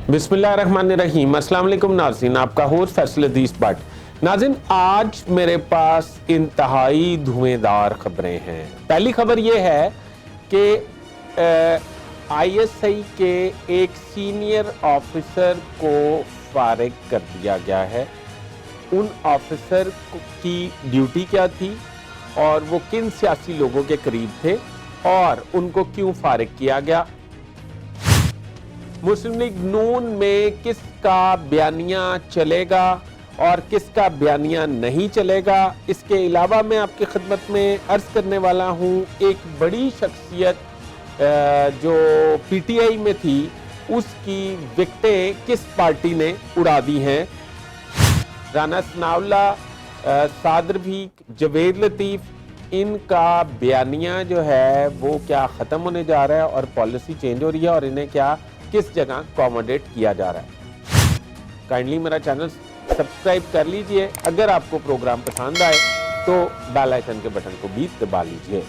बिस्मिल्लाहिर्रहमानिर्रहीम। अस्सलाम वालेकुम नाज़रीन, आपका होस्ट फैसल हदीस भट्ट। नाज़रीन, आज मेरे पास इंतहाई धुएंधार खबरें हैं। पहली खबर ये है कि ISI के एक सीनियर ऑफिसर को फारिग कर दिया गया है। उन ऑफिसर की ड्यूटी क्या थी और वो किन सियासी लोगों के करीब थे और उनको क्यों फारिग किया गया। मुस्लिम लीग नून में किसका बयानिया चलेगा और किसका बयानिया नहीं चलेगा, इसके अलावा मैं आपकी खिदमत में अर्ज करने वाला हूँ एक बड़ी शख्सियत जो PTI में थी, उसकी विकटें किस पार्टी ने उड़ा दी हैं। राना सनाउल्लाह, सादर भीख, जवेद लतीफ़, इनका बयानिया जो है वो क्या ख़त्म होने जा रहा है और पॉलिसी चेंज हो रही है और इन्हें क्या किस जगह अकोमोडेट किया जा रहा है। काइंडली मेरा चैनल सब्सक्राइब कर लीजिए। अगर आपको प्रोग्राम पसंद आए तो बेल आइकन के बटन को भी दबा लीजिए।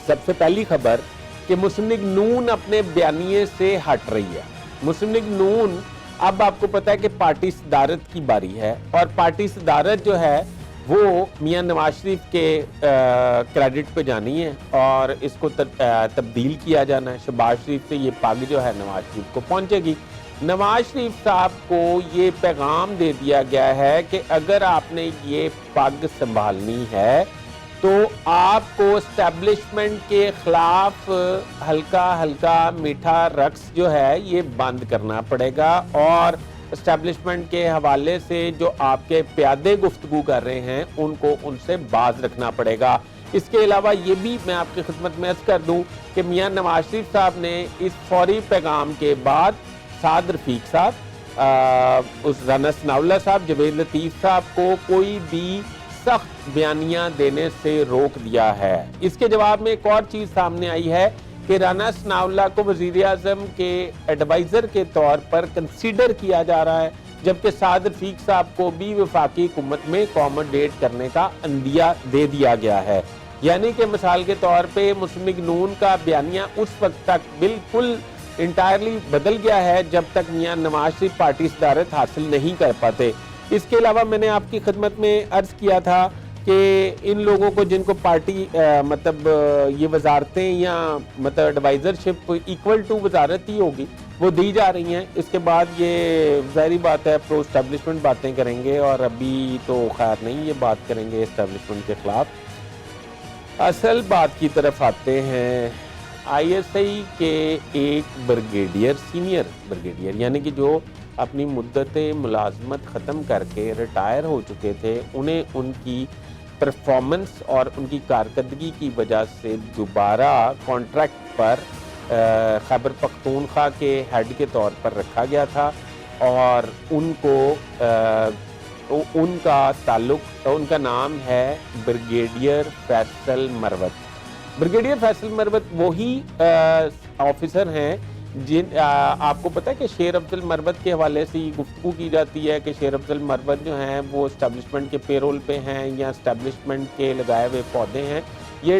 सबसे पहली खबर कि मुस्लिम लीग नून अपने बयानिए से हट रही है। मुस्लिम लीग नून, अब आपको पता है कि पार्टी सदारत की बारी है और पार्टी सदारत जो है वो मियां नवाज शरीफ के क्रेडिट पे जानी है और इसको तब्दील किया जाना है। शहबाज शरीफ से ये पग जो है नवाज शरीफ को पहुंचेगी। नवाज शरीफ साहब को ये पैगाम दे दिया गया है कि अगर आपने ये पग संभालनी है तो आपको एस्टेब्लिशमेंट के खिलाफ हल्का हल्का मीठा रक्स जो है ये बंद करना पड़ेगा और एस्टेब्लिशमेंट के हवाले से जो आपके प्यादे गुफ्तगू कर रहे हैं उनको उनसे बाज रखना पड़ेगा। इसके अलावा ये भी मैं आपकी खिदमत में अर्ज कर दूं कि मियां नवाज शरीफ साहब ने इस फौरी पैगाम के बाद सादर रफीक साहब, उस राना सनाउल्लाह साहब, जवेद लतीफ़ साहब को कोई भी सख्त बयानिया देने से रोक दिया है। इसके जवाब में एक और चीज़ सामने आई है कि राना सनाउल्लाह को वज़ीर आज़म के एडवाइज़र के तौर पर कंसीडर किया जा रहा है, जबकि सादर रफीक साहब को भी वफाकी हुकूमत में अकोमोडेट करने का अंदिया दे दिया गया है। यानी कि मिसाल के तौर पे मुस्लिम लीग नून का बयानिया उस वक्त तक बिल्कुल इंटायरली बदल गया है जब तक मियां नवाज शरीफ पार्टी सदारत हासिल नहीं कर पाते। इसके अलावा मैंने आपकी खिदमत में अर्ज़ किया था कि इन लोगों को जिनको पार्टी ये वजारतें या मतलब एडवाइज़रशिप इक्वल टू वजारत ही होगी वो दी जा रही हैं। इसके बाद ये ज़ाहिरी बात है प्रो एस्टेब्लिशमेंट बातें करेंगे और अभी तो खैर नहीं ये बात करेंगे एस्टेब्लिशमेंट के ख़िलाफ़। असल बात की तरफ आते हैं। ISI के एक ब्रिगेडियर, सीनियर ब्रिगेडियर, यानी कि जो अपनी मुद्दत मुलाजमत ख़त्म करके रिटायर हो चुके थे, उन्हें उनकी परफॉर्मेंस और उनकी कारकर्दगी की वजह से दोबारा कॉन्ट्रैक्ट पर खैबर पख्तूनख्वा के हेड के तौर पर रखा गया था और उनको उनका ताल्लुक, उनका नाम है ब्रिगेडियर फैसल मरवत। ब्रिगेडियर फैसल मरवत वही ऑफिसर हैं जिन आपको पता है कि शेर अफजल मरवत के हवाले से गुफ्तगू की जाती है कि शेर अफजल मरवत जो हैं वो एस्टेब्लिशमेंट के पेरोल पे हैं या एस्टेब्लिशमेंट के लगाए हुए पौधे हैं। ये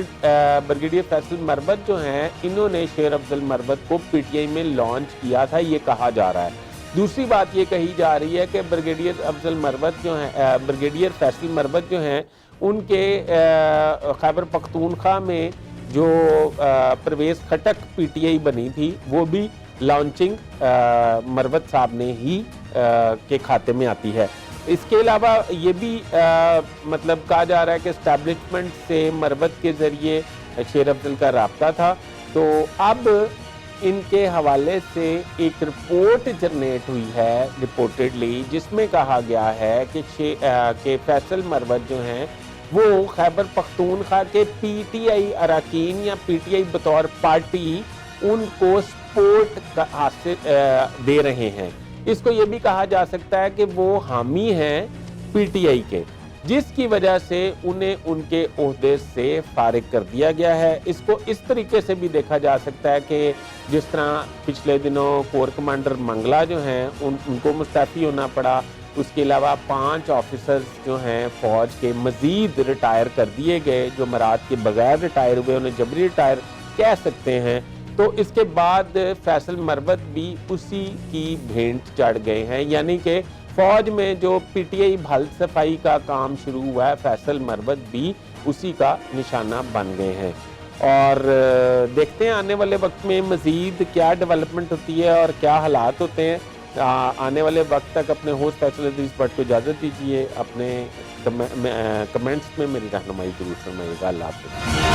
ब्रिगेडियर फैसल मरवत जो हैं इन्होंने शेर अफजल मरवत को PTI में लॉन्च किया था, ये कहा जा रहा है। दूसरी बात ये कही जा रही है कि ब्रिगेडियर अफजल मरवत जो हैं, ब्रिगेडियर फैसल मरवत जो हैं, उनके खैबर पख्तूनख्वा में जो परवेज़ खटक PTI बनी थी वो भी लॉन्चिंग मरवत साहब ने ही के खाते में आती है। इसके अलावा ये भी मतलब कहा जा रहा है कि एस्टेब्लिशमेंट से मरवत के ज़रिए शेर अफजल का राब्ता था। तो अब इनके हवाले से एक रिपोर्ट जनरेट हुई है रिपोर्टेडली, जिसमें कहा गया है कि फैसल मरवत जो हैं वो खैबर पख्तूनख्वा के PTI अरकान या PTI बतौर पार्टी उनको सपोर्ट हासिल दे रहे हैं। इसको ये भी कहा जा सकता है कि वो हामी हैं PTI के, जिसकी वजह से उन्हें उनके ओहदे से फारिग कर दिया गया है। इसको इस तरीके से भी देखा जा सकता है कि जिस तरह पिछले दिनों कोर कमांडर मंगला जो हैं उनको मुस्तफ़ी होना पड़ा, उसके अलावा 5 ऑफिसर्स जो हैं फ़ौज के मज़ीद रिटायर कर दिए गए, जो मराद के बगैर रिटायर हुए उन्हें जबरी रिटायर कह सकते हैं। تو اس کے بعد فیصل مروت بھی اسی کی بھینٹ چڑھ گئے ہیں، یعنی کہ فوج میں جو پی ٹی آئی بھال صفائی کا کام شروع ہوا ہے، فیصل مروت بھی اسی کا نشانہ بن گئے ہیں۔ اور دیکھتے ہیں آنے والے وقت میں مزید کیا ڈیولپمنٹ ہوتی ہے اور کیا حالات ہوتے ہیں۔ آنے والے وقت تک اپنے ہوسٹ فیصل عزیز بٹ کو اجازت دیجیے، اپنے کمنٹس میں میری رہنمائی ضرور فرمائیے گا۔ اللہ حافظ۔